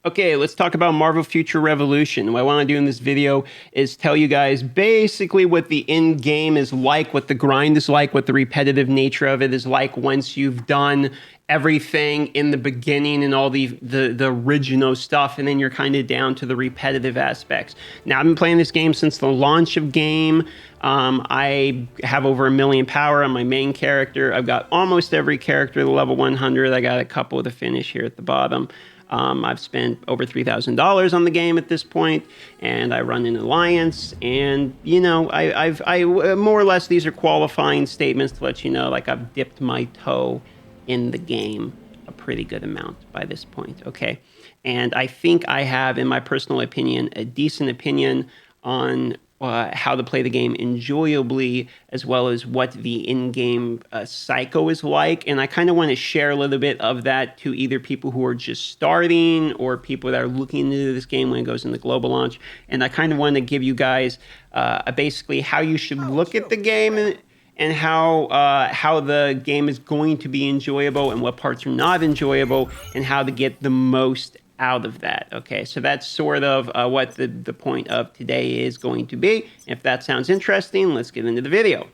Okay, let's talk about Marvel Future Revolution. What I want to do in this video is tell you guys basically what the end game is like, what the grind is like, what the repetitive nature of it is like once you've done everything in the beginning and all the original stuff, and then you're kind of down to the repetitive aspects. Now, I've been playing this game since the launch of game. I have over 1 million power on my main character. I've got almost every character to level 100. I got a couple of the finish here at the bottom. I've spent over $3,000 on the game at this point, and I run an alliance. And you know, I more or less, these are qualifying statements to let you know, like, I've dipped my toe in the game a pretty good amount by this point. Okay, and I think I have, in my personal opinion, a decent opinion on how to play the game enjoyably, as well as what the in-game psycho is like. And I kind of want to share a little bit of that to either people who are just starting or people that are looking into this game when it goes into global launch. And I kind of want to give you guys basically how you should look at the game and how the game is going to be enjoyable and what parts are not enjoyable and how to get the most out of that. Okay, so that's sort of what the point of today is going to be. If that sounds interesting, let's get into the video.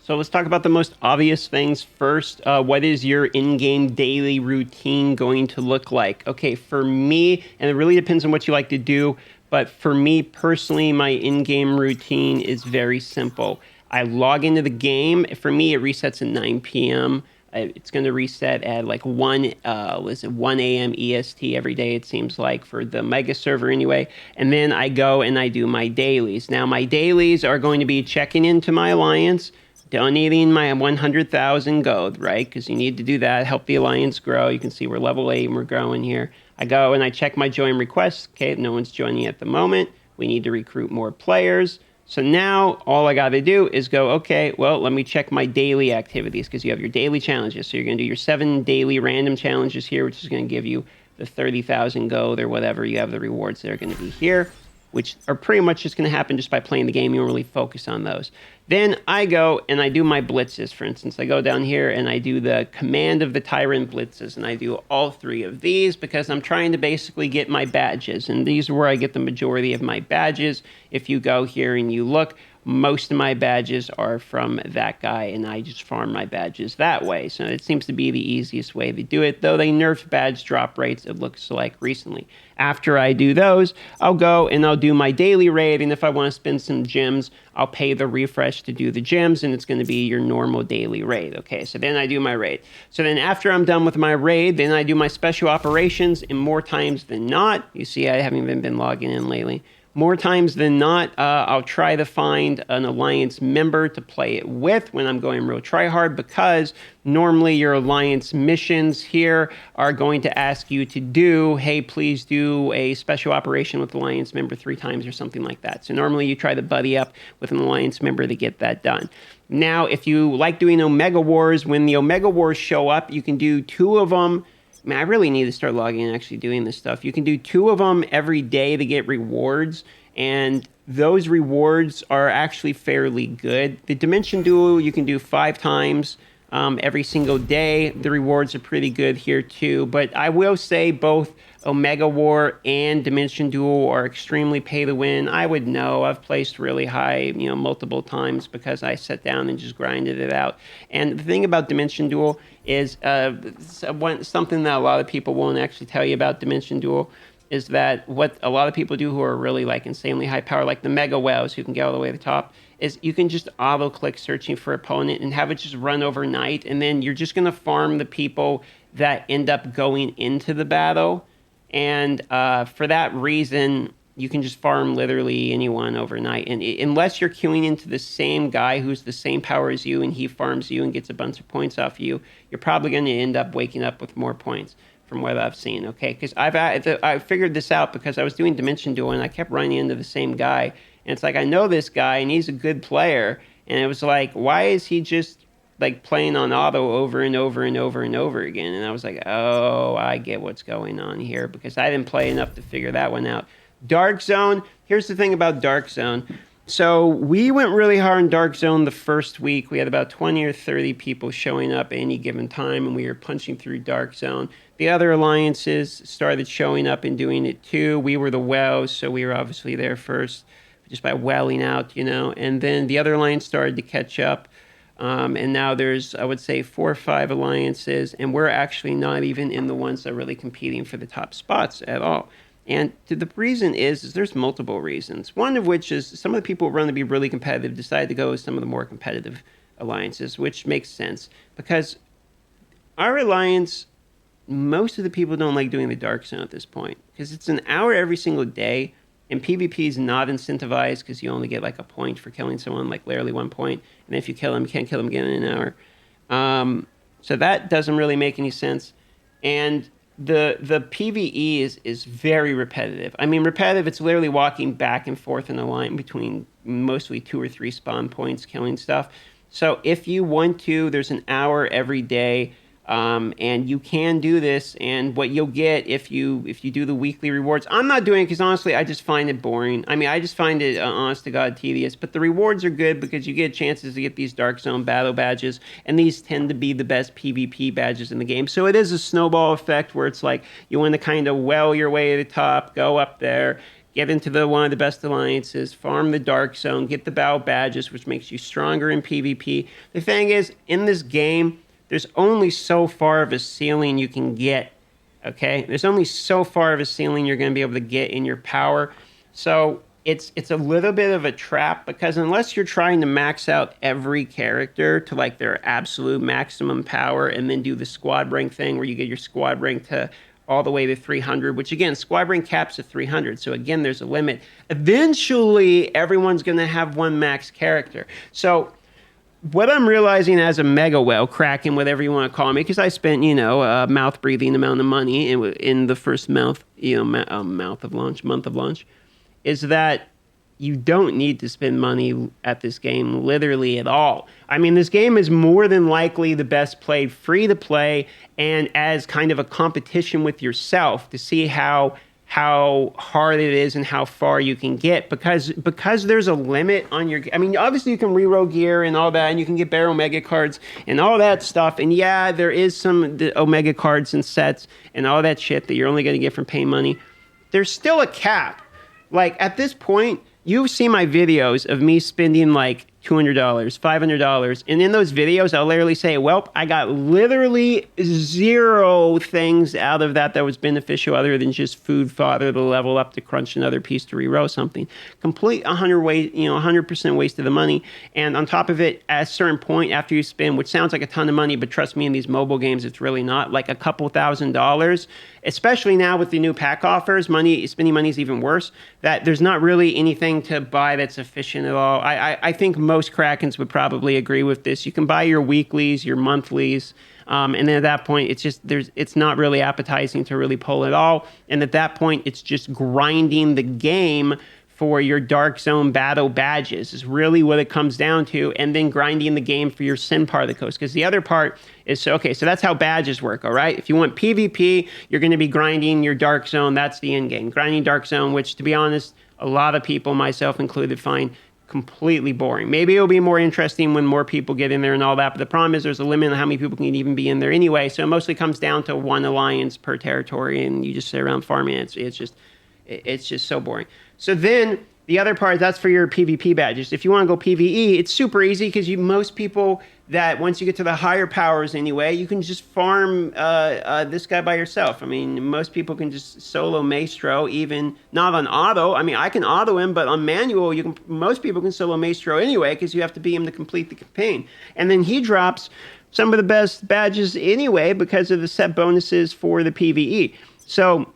So let's talk about the most obvious things first. What is your in-game daily routine going to look like? Okay, for me, and it really depends on what you like to do, but for me personally, my in-game routine is very simple. I log into the game. For me, it resets at 9 p.m. It's going to reset at like 1 a.m. EST every day, it seems like, for the mega server anyway. And then I go and I do my dailies. Now, my dailies are going to be checking into my alliance, donating my 100,000 gold, right? Because you need to do that, help the alliance grow. You can see we're level 8 and we're growing here. I go and I check my join requests. Okay, no one's joining at the moment. We need to recruit more players. So now all I got to do is go, okay, well, let me check my daily activities, because you have your daily challenges. So you're going to do your 7 daily random challenges here, which is going to give you the 30,000 gold or whatever. You have the rewards that are going to be here, which are pretty much just going to happen just by playing the game. You don't really focus on those. Then I go and I do my blitzes. For instance, I go down here and I do the Command of the Tyrant blitzes, and I do all 3 of these because I'm trying to basically get my badges, and these are where I get the majority of my badges. If you go here and you look, most of my badges are from that guy, and I just farm my badges that way. So it seems to be the easiest way to do it, though they nerfed badge drop rates, it looks like, recently. After I do those, I'll go and I'll do my daily raid, and if I want to spend some gems, I'll pay the refresh to do the gems, and it's going to be your normal daily raid. Okay, so then I do my raid. So then after I'm done with my raid, then I do my special operations, and more times than not, you see I haven't even been logging in lately, more times than not, I'll try to find an alliance member to play it with when I'm going real try hard, because normally your alliance missions here are going to ask you to do, hey, please do a special operation with alliance member 3 times or something like that. So normally you try to buddy up with an alliance member to get that done. Now, if you like doing Omega Wars, when the Omega Wars show up, you can do 2 of them. Man, I really need to start logging and actually doing this stuff. You can do 2 of them every day to get rewards, and those rewards are actually fairly good. The Dimension Duel you can do 5 times every single day. The rewards are pretty good here too, but I will say both Omega War and Dimension Duel are extremely pay to win. I would know. I've placed really high, multiple times because I sat down and just grinded it out. And the thing about Dimension Duel is something that a lot of people won't actually tell you about Dimension Duel is that what a lot of people do who are really like insanely high power, like the Mega Whales who can get all the way to the top, is you can just auto-click searching for opponent and have it just run overnight, and then you're just going to farm the people that end up going into the battle. And for that reason, you can just farm literally anyone overnight. And unless you're queuing into the same guy who's the same power as you and he farms you and gets a bunch of points off you, you're probably going to end up waking up with more points from what I've seen, okay? Because I figured this out because I was doing Dimension Duel and I kept running into the same guy. And it's like, I know this guy and he's a good player. And it was like, why is he just like playing on auto over and over and over and over again? And I was like, oh, I get what's going on here, because I didn't play enough to figure that one out. Dark Zone, here's the thing about Dark Zone. So we went really hard in Dark Zone the first week. We had about 20 or 30 people showing up at any given time, and we were punching through Dark Zone. The other alliances started showing up and doing it too. We were the WoWs, so we were obviously there first, just by welling out, And then the other alliance started to catch up. And now there's, I would say, 4 or 5 alliances, and we're actually not even in the ones that are really competing for the top spots at all. And the reason is there's multiple reasons. One of which is some of the people who run to be really competitive decide to go with some of the more competitive alliances, which makes sense because our alliance, most of the people don't like doing the Dark Zone at this point because it's an hour every single day, and PvP is not incentivized because you only get like a point for killing someone, like literally 1 point, and if you kill them, you can't kill them again in an hour. So that doesn't really make any sense, and the PvE is very repetitive. I mean, repetitive, it's literally walking back and forth in a line between mostly 2 or 3 spawn points, killing stuff. So if you want to, there's an hour every day, and you can do this, and what you'll get if you do the weekly rewards. I'm not doing it because honestly, I just find it boring. I mean, I just find it honest to God tedious, but the rewards are good because you get chances to get these Dark Zone battle badges, and these tend to be the best PvP badges in the game. So it is a snowball effect where it's like you want to kind of well your way to the top, go up there, get into one of the best alliances, farm the Dark Zone, get the battle badges, which makes you stronger in PvP. The thing is, in this game, there's only so far of a ceiling you can get, okay? There's only so far of a ceiling you're going to be able to get in your power. So it's a little bit of a trap because unless you're trying to max out every character to like their absolute maximum power and then do the squad rank thing where you get your squad rank to all the way to 300, which again, squad rank caps at 300. So again, there's a limit. Eventually, everyone's going to have one max character. So what I'm realizing as a mega whale, Kraken, whatever you want to call me, because I spent, a mouth-breathing amount of money in the first month of launch, is that you don't need to spend money at this game literally at all. I mean, this game is more than likely the best played free to play and as kind of a competition with yourself to see how hard it is and how far you can get because there's a limit on your. I mean, obviously you can reroll gear and all that, and you can get better Omega cards and all that stuff. And yeah, there is some Omega cards and sets and all that shit that you're only going to get from paying money. There's still a cap. Like at this point, you've seen my videos of me spending like $200, $500. And in those videos, I'll literally say, well, I got literally 0 things out of that was beneficial other than just food fodder to level up to crunch another piece to reroll something. Complete 100% waste of the money. And on top of it, at a certain point after you spend, which sounds like a ton of money, but trust me, in these mobile games, it's really not, like a couple $1,000s, especially now with the new pack offers, spending money is even worse, that there's not really anything to buy that's efficient at all. I think most Krakens would probably agree with this. You can buy your weeklies, your monthlies, and then at that point, it's not really appetizing to really pull it all. And at that point, it's just grinding the game for your Dark Zone battle badges is really what it comes down to, and then grinding the game for your Sin Particles. Because the other part is, so that's how badges work, all right? If you want PvP, you're going to be grinding your Dark Zone. That's the end game. Grinding Dark Zone, which, to be honest, a lot of people, myself included, find completely boring. Maybe it'll be more interesting when more people get in there and all that, but the problem is there's a limit on how many people can even be in there anyway, so it mostly comes down to 1 alliance per territory, and you just sit around farming. It's just so boring. So then the other part, that's for your PvP badges. If you want to go PvE, it's super easy because most people that once you get to the higher powers anyway, you can just farm this guy by yourself. I mean, most people can just solo Maestro, even not on auto. I mean, I can auto him, but on manual, most people can solo Maestro anyway because you have to be him to complete the campaign. And then he drops some of the best badges anyway because of the set bonuses for the PvE. So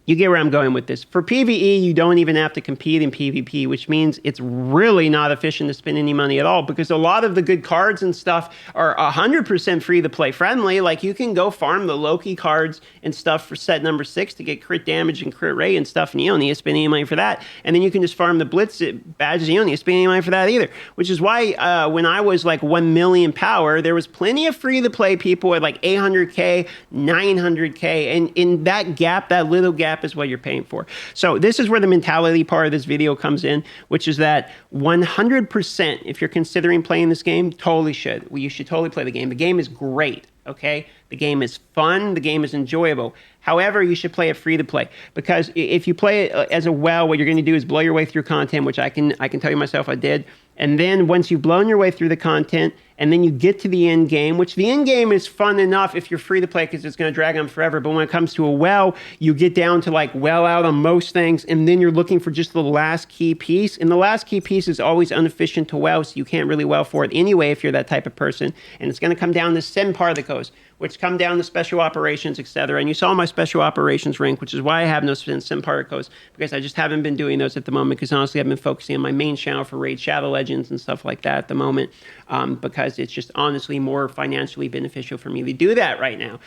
you get where I'm going with this. For PvE, you don't even have to compete in PvP, which means it's really not efficient to spend any money at all because a lot of the good cards and stuff are 100% free to play friendly. Like you can go farm the Loki cards and stuff for set number 6 to get crit damage and crit rate and stuff, and you don't need to spend any money for that. And then you can just farm the Blitz badges, and you don't need to spend any money for that either, which is why when I was like 1 million power, there was plenty of free to play people at like 800K, 900K, and in that gap, that little gap cap is what you're paying for. So this is where the mentality part of this video comes in, which is that 100%, if you're considering playing this game, totally should. Well, you should totally play the game. The game is great. Okay, the game is fun, the game is enjoyable. However, you should play it free to play, because if you play it as a well, what you're going to do is blow your way through content, which I can tell you myself I did. And then once you've blown your way through the content, and then you get to the end game, which the end game is fun enough if you're free to play because it's going to drag on forever. But when it comes to a well, you get down to like well out on most things, and then you're looking for just the last key piece. And the last key piece is always inefficient to well, so you can't really well for it anyway if you're that type of person. And it's going to come down to SIM particles, which come down to special operations, etc. And you saw my special operations rank, which is why I have no SIM particles, because I just haven't been doing those at the moment, because honestly I've been focusing on my main channel for Raid Shadow Legends and stuff like that at the moment, because it's just honestly more financially beneficial for me to do that right now.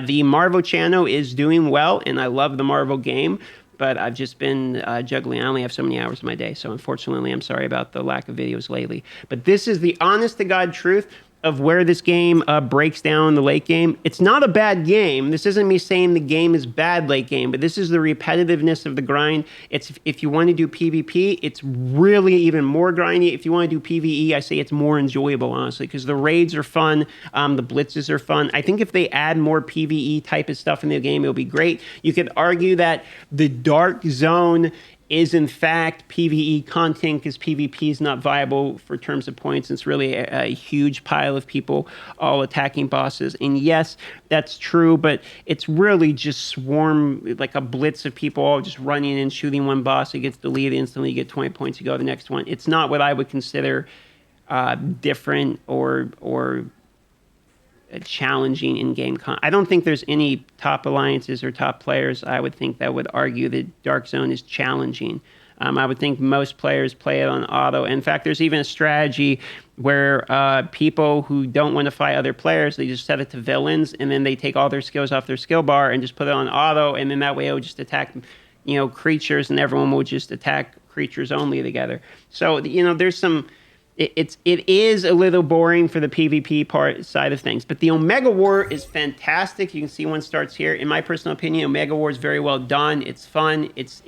The Marvel channel is doing well, and I love the Marvel game, but I've just been juggling. I only have so many hours in my day, so unfortunately I'm sorry about the lack of videos lately. But this is the honest to God truth of where this game breaks down the late game. It's not a bad game. This isn't me saying the game is bad late game, but this is the repetitiveness of the grind. It's if you want to do PvP, it's really even more grindy. If you want to do PvE, I say it's more enjoyable, honestly, because the raids are fun, the blitzes are fun. I think if they add more PvE type of stuff in the game, it'll be great. You could argue that the Dark Zone is in fact PvE content, because PvP is not viable for terms of points. It's really a huge pile of people all attacking bosses. And yes, that's true, but it's really just swarm, like a blitz of people all just running and shooting one boss. It gets deleted instantly, you get 20 points, you go to the next one. It's not what I would consider different or challenging in-game I don't think there's any top alliances or top players I would think that would argue that Dark Zone is challenging. I would think most players play it on auto. In fact, there's even a strategy where people who don't want to fight other players, they just set it to villains, and then they take all their skills off their skill bar and just put it on auto, and then that way it would just attack, creatures, and everyone will just attack creatures only together. So, there's some... It is a little boring for the PvP side of things, but the Omega War is fantastic. You can see one starts here. In my personal opinion, Omega War is very well done. It's fun. It's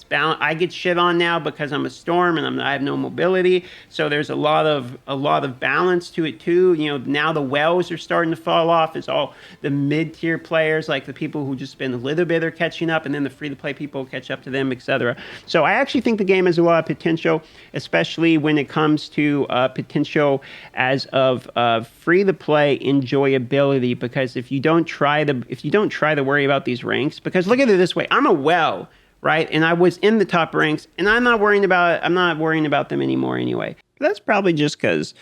balanced. I get shit on now because I'm a Storm and I have no mobility. So there's a lot of balance to it too. Now the wells are starting to fall off. It's all the mid-tier players, like the people who just spend a little bit are catching up, and then the free-to-play people catch up to them, etc. So I actually think the game has a lot of potential, especially when it comes to potential as of free-to-play enjoyability, because if you don't try to worry about these ranks, because look at it this way, I'm a well, right, and I was in the top ranks, and I'm not worrying about them anymore anyway. That's probably just because,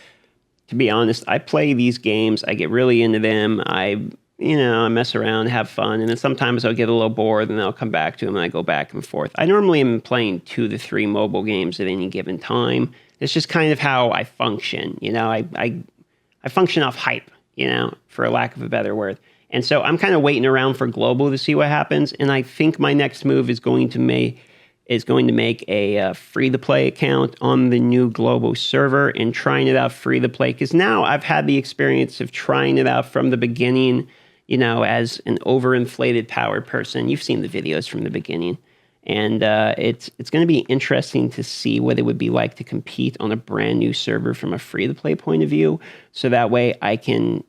to be honest, I play these games, I get really into them, I mess around, have fun, and then sometimes I'll get a little bored, and I'll come back to them, and I go back and forth. I normally am playing 2 to 3 mobile games at any given time. It's just kind of how I function, I function off hype, for a lack of a better word. And so I'm kind of waiting around for global to see what happens, and I think my next move is going to make a free-to-play account on the new global server and trying it out free-to-play, because now I've had the experience of trying it out from the beginning, as an overinflated powered person. You've seen the videos from the beginning. And it's going to be interesting to see what it would be like to compete on a brand new server from a free-to-play point of view. So that way I can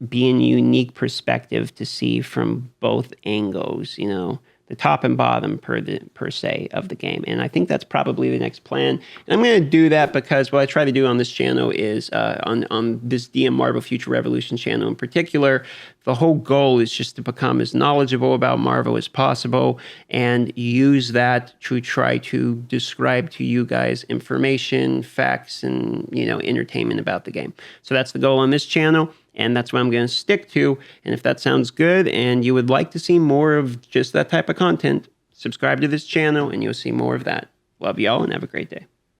be in a unique perspective to see from both angles, the top and bottom per se of the game. And I think that's probably the next plan. And I'm going to do that because what I try to do on this channel is, on this DM Marvel Future Revolution channel in particular, the whole goal is just to become as knowledgeable about Marvel as possible and use that to try to describe to you guys information, facts, and, entertainment about the game. So that's the goal on this channel. And that's what I'm going to stick to. And if that sounds good and you would like to see more of just that type of content, subscribe to this channel and you'll see more of that. Love y'all and have a great day.